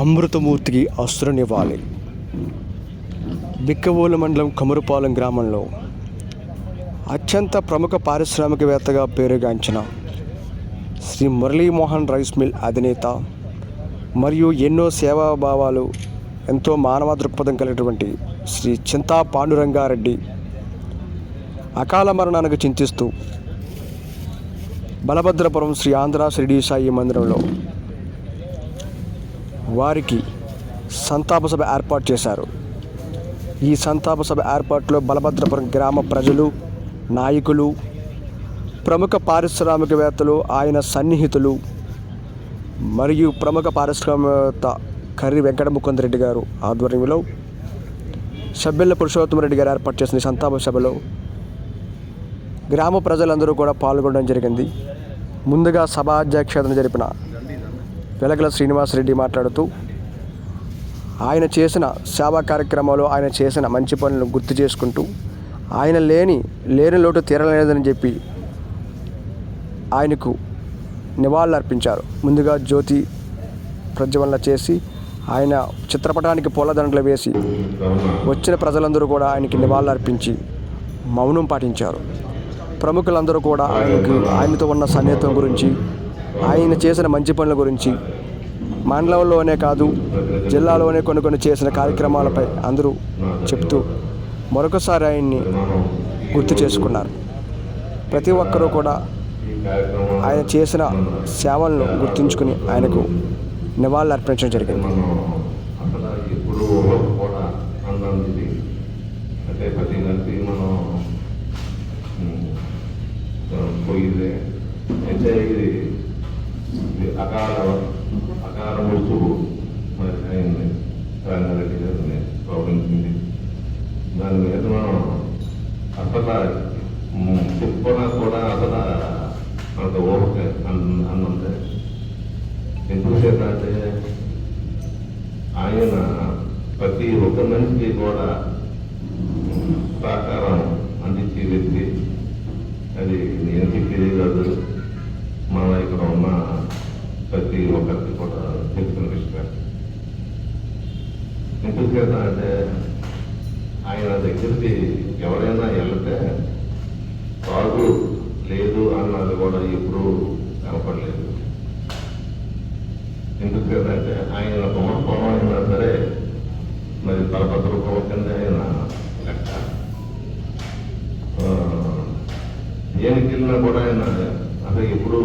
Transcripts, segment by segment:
అమృతమూర్తికి అసురనివ్వాలి. బిక్కవోలు మండలం కమురుపాలెం గ్రామంలో అత్యంత ప్రముఖ పారిశ్రామికవేత్తగా పేరుగాంచిన శ్రీ మురళీమోహన్ రైస్ మిల్ అధినేత మరియు ఎన్నో సేవాభావాలు, ఎంతో మానవ దృక్పథం కలిగినటువంటి శ్రీ చింతా పాండురంగారెడ్డి అకాల మరణానికి చింతిస్తూ బలభద్రపురం శ్రీ ఆంధ్ర షిరిడి సాయి మందిరంలో వారికి సంతాప సభ ఏర్పాటు చేశారు. ఈ సంతాప సభ ఏర్పాటులో బలభద్రపురం గ్రామ ప్రజలు, నాయకులు, ప్రముఖ పారిశ్రామికవేత్తలు, ఆయన సన్నిహితులు మరియు ప్రముఖ పారిశ్రామికవేత్త కర్రి వెంకట ముకుందరెడ్డి గారు ఆధ్వర్యంలో సబ్బెళ్ళ పురుషోత్తమరెడ్డి గారు ఏర్పాటు చేసిన సంతాప సభలో గ్రామ ప్రజలందరూ కూడా పాల్గొనడం జరిగింది. ముందుగా సభాధ్యక్షతను జరిపిన వెలగల శ్రీనివాసరెడ్డి మాట్లాడుతూ ఆయన చేసిన సేవా కార్యక్రమాలు, ఆయన చేసిన మంచి పనులను గుర్తు చేసుకుంటూ ఆయన లేని లోటు తీరలేదని చెప్పి ఆయనకు నివాళులు అర్పించారు. ముందుగా జ్యోతి ప్రజ్వలన చేసి ఆయన చిత్రపటానికి పూలదండలు వేసి వచ్చిన ప్రజలందరూ కూడా ఆయనకి నివాళులు అర్పించి మౌనం పాటించారు. ప్రముఖులందరూ కూడా ఆయనతో ఉన్న సన్నిహితం గురించి, ఆయన చేసిన మంచి పనుల గురించి, మండలంలోనే కాదు జిల్లాలోనే కొన్ని చేసిన కార్యక్రమాలపై అందరూ చెప్తూ మరొకసారి ఆయన్ని గుర్తు చేసుకున్నారు. ప్రతి ఒక్కరూ కూడా ఆయన చేసిన సేవలను గుర్తుంచుకుని ఆయనకు నివాళులు అర్పించడం జరిగింది. అకాల మృత్యు మరి అయింది. రంగారెడ్డి గారిని ప్రవహించింది. దాని మీద మనం అసలు చెప్పుకున్నా కూడా అసలు అంత ఓకే అన్నంతే. ఎందుకు చేద్దంటే ఆయన ప్రతి ఒక్క మనిషికి కూడా సహకారం అందించే వ్యక్తి. అది నేను చెప్పేది కాదు, మన ఇక్కడ ఉన్న ప్రతి ఒక్కరికి కూడా తెలిసిన విషయం. ఎందుకు చేద్దాం అంటే ఆయన దగ్గరికి ఎవరైనా వెళ్తే బాగు లేదు అన్నది కూడా ఎప్పుడూ కనపడలేదు. ఎందుకు చేద్దంటే ఆయన పొలం అయినా సరే మరి బలభద్రపురం కింద ఆయన లెక్క. దేనికి వెళ్ళినా కూడా ఆయన అసలు ఎప్పుడు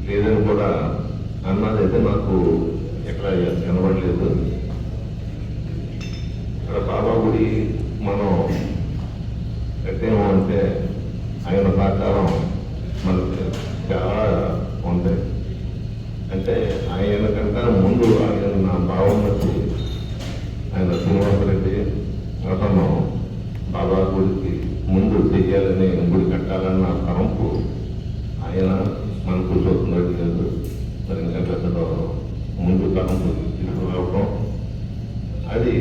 లేదని కూడా అన్నదైతే నాకు ఎక్కడ కనబడలేదు. ఇక్కడ బాబా గుడి మనం కట్టేమో అంటే ఆయన సహకారం మనకు చాలా ఉంటాయి. అంటే ఆయన కంటే ముందు ఆయన నా భావం వచ్చి ఆయన శ్రీనివాసరెడ్డి అతను బాబా గుడికి ముందు చెయ్యాలని, గుడి కట్టాలన్న తరంపు ఆయన మనకు చూస్తున్నట్టు లేదు. మరి ఇంకా పెద్దలో ముందు తరంపు తీసుకురావడం అది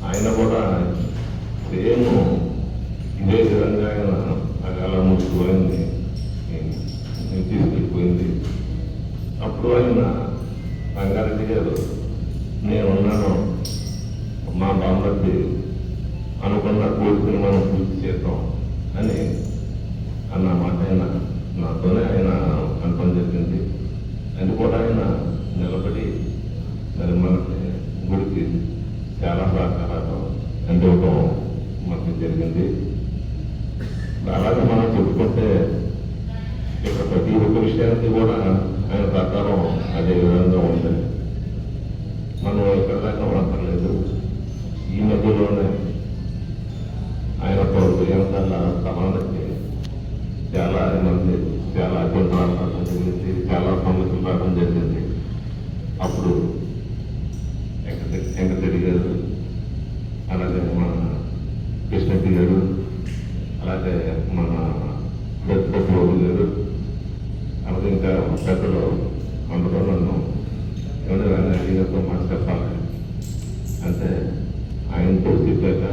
ఆయన కూడా సేమ్ ఇదే విధంగా ఆయన అకాల ముట్టుకుపోయింది, తీసుకెళ్ళిపోయింది. అప్పుడు ఆయన రంగారెడ్డి గారు నేనున్నాను, మా బామ్మర్ది అనుకున్న కోరికను మనం పూర్తి చేద్దాం అని అన్న మాట ఆయన నాతోనే ఆయన అనడం జరిగింది. అది కూడా ఆయన నిలబడి మరి మనకి గుడికి చాలా సహకారాలు అందివ్వడం మనకి జరిగింది. అలాగే మనం చెప్పుకుంటే ఇక్కడ ప్రతి ఒక్క విషయానికి కూడా ఆయన సహకారం అదే విధంగా ఉంటుంది. మనం ఎక్కడ దాకా మాట్లాడలేదు. ఈ మధ్యలోనే ఆయనతో ప్రియాంకల్లా సమానకి చాలా మంది చాలా అభ్యంతరాలు రావడం జరిగింది, చాలా సమస్యలు రావడం జరిగింది. అప్పుడు వెంకటరెడ్డి గారు, అలాగే మన కృష్ణరెడ్డి గారు, అలాగే మన బాబు గారు, అలాగే ఇంకా పెద్దలు అందరూ నన్ను ఎవరి రంగారెడ్డి గారితో మాట చెప్పాలి అంటే ఆయనతో చెప్పాక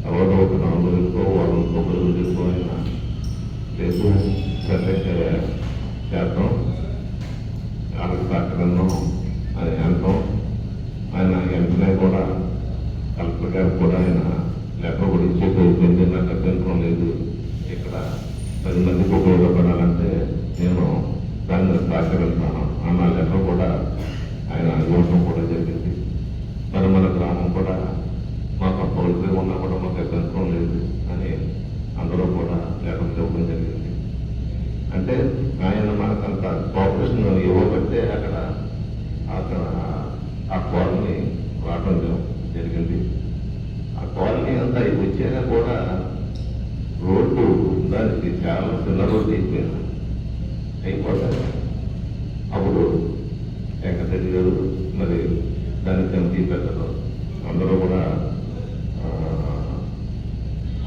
ఎవరో ఒక 4 రోజులకో వారంకో 10 రోజులకో అయినా రేపు సరే చేద్దాం, వాళ్ళకి సహకరిందాం అని అంటాం. ఆ కాలనీ రావడం జరిగింది. ఆ కాలనీ అంతా వచ్చాక కూడా రోడ్డు దానికి చాలా చిన్న రోడ్డు అయిపోతాయి. అప్పుడు వెంకటరెడ్డి గారు మరి దాన్ని కమిటీ పెట్టడం అందరూ కూడా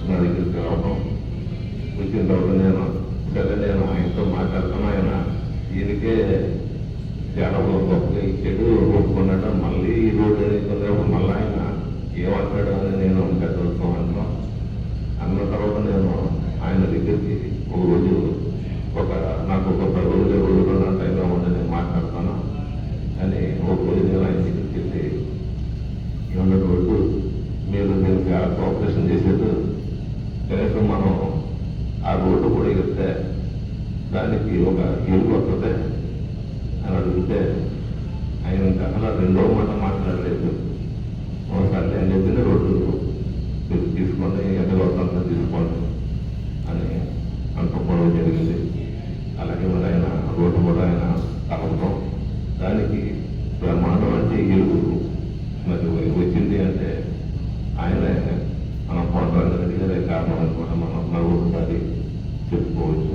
నా దగ్గరికి రావడం, వచ్చిన తర్వాత నేను ఆయనతో మాట్లాడతాను. ఆయన ఈయనకే చాలా గొప్పగా ఇచ్చాడు, ఒప్పుకున్నాడు. మళ్ళీ ఈ రోడ్డు అనేది మళ్ళీ ఆయన ఏమంటాడు అని నేను పెద్ద అంటున్నాను. అన్న తర్వాత నేను ఆయన దగ్గరికి ఒక రోజు నాకు ఒక 10 రోజులు నా టైంలో ఉండి నేను మాట్లాడతాను అని ఒక రోజు నేను ఆయన దగ్గరికి వెళ్ళి ఏమన్నా రోడ్డు మీరు నేను చాలా కోఆపరేషన్ చేసేది, కనీసం మనం ఆ రోడ్డు కూడా ఇస్తే దానికి ఒక ఇల్లు వస్తుంది అని అడిగితే ఆయన అసలు రెండో మాట మాట్లాడలేదు. ఒకసారి నేను చెప్పిన రోడ్డు మీరు తీసుకోండి, ఎంత అంతా తీసుకోండి అని అనుకోవడం జరిగింది. అలాగే మరి ఆయన రోడ్డు కూడా ఆయన తప్పడం దానికి ప్రమాణం అంటే ఇల్లు మరి వచ్చింది అంటే ఆయనే మన పోరాటానికి గారే కారణం అని కూడా మనం మరొకసారి చెప్పుకోవచ్చు.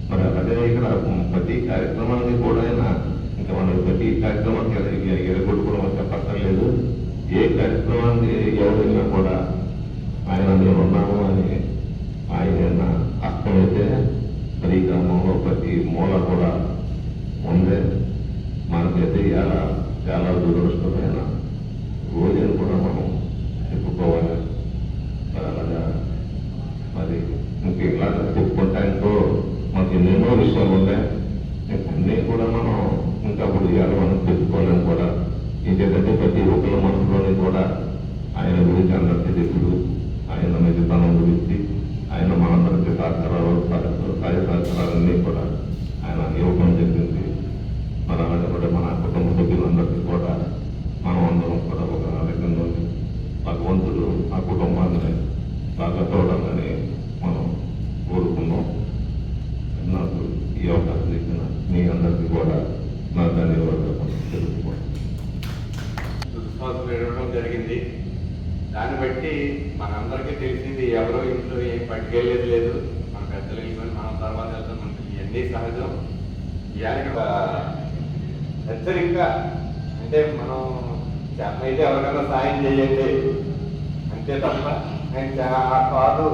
మరి అలాగే ఇక్కడ ప్రతి కార్యక్రమాన్ని కూడా ఆయన ఇంకా మనం ప్రతి కార్యక్రమానికి ఎరగొట్టుకోవడం చెప్పక్కర్లేదు. ఏ కార్యక్రమాన్ని ఎవరైనా కూడా ఆయన మేము ఉన్నాము అని ఆయన అర్థమైతే ప్రతి గ్రామంలో ప్రతి మూల కూడా ఉంది. మనకైతే ఇలా చాలా దురదృష్టమైన రోజును కూడా మనం చెప్పుకోవాలి. మరి అలాగా మరి ఇంక ఇలా చెప్పుకుంటానికో మనకి ఎన్నెన్నో విషయాలు ఉన్నాయి. అన్నీ కూడా మనం ఇంకా ఇప్పుడు ఇవాళ మనం చెప్పుకోలేము కూడా. ఇంకేంటంటే ప్రతి ఒక్కరి మనసులోని కూడా ఆయన గురించి అందరికీ తెలుసు. ఆయన నిజతనం గురించి ఆయన మనందరికీ సహాయ సహకారాలన్నీ కూడా ఆయన ఇవ్వడం జరిగింది. మరి అలాగే కూడా మన కుటుంబ సభ్యులందరికీ కూడా మనం అందరం కూడా ఒక రకంగా భగవంతుడు ఆ కుటుంబాన్ని బాగా చూడాలని మనం కోరుకున్నాం. నాకు ఈ అవకాశం ఇచ్చిన మీ అందరికీ కూడా నా ధన్యవాదాలు తెలుసుకోండి. ఇవ్వడం జరిగింది. దాన్ని బట్టి మనందరికీ తెలిసింది ఎవరో ఇంట్లో ఏం పట్టుకెళ్ళేది లేదు. మన పెద్దలు ఇవ్వని మనం తర్వాత వెళ్తాం. మనకి ఇవన్నీ సహజం. ఇవాళ హెచ్చరిక అంటే మనం చేతనైతే ఎవరికైనా సాయం చేయండి అంతే తప్ప కాదు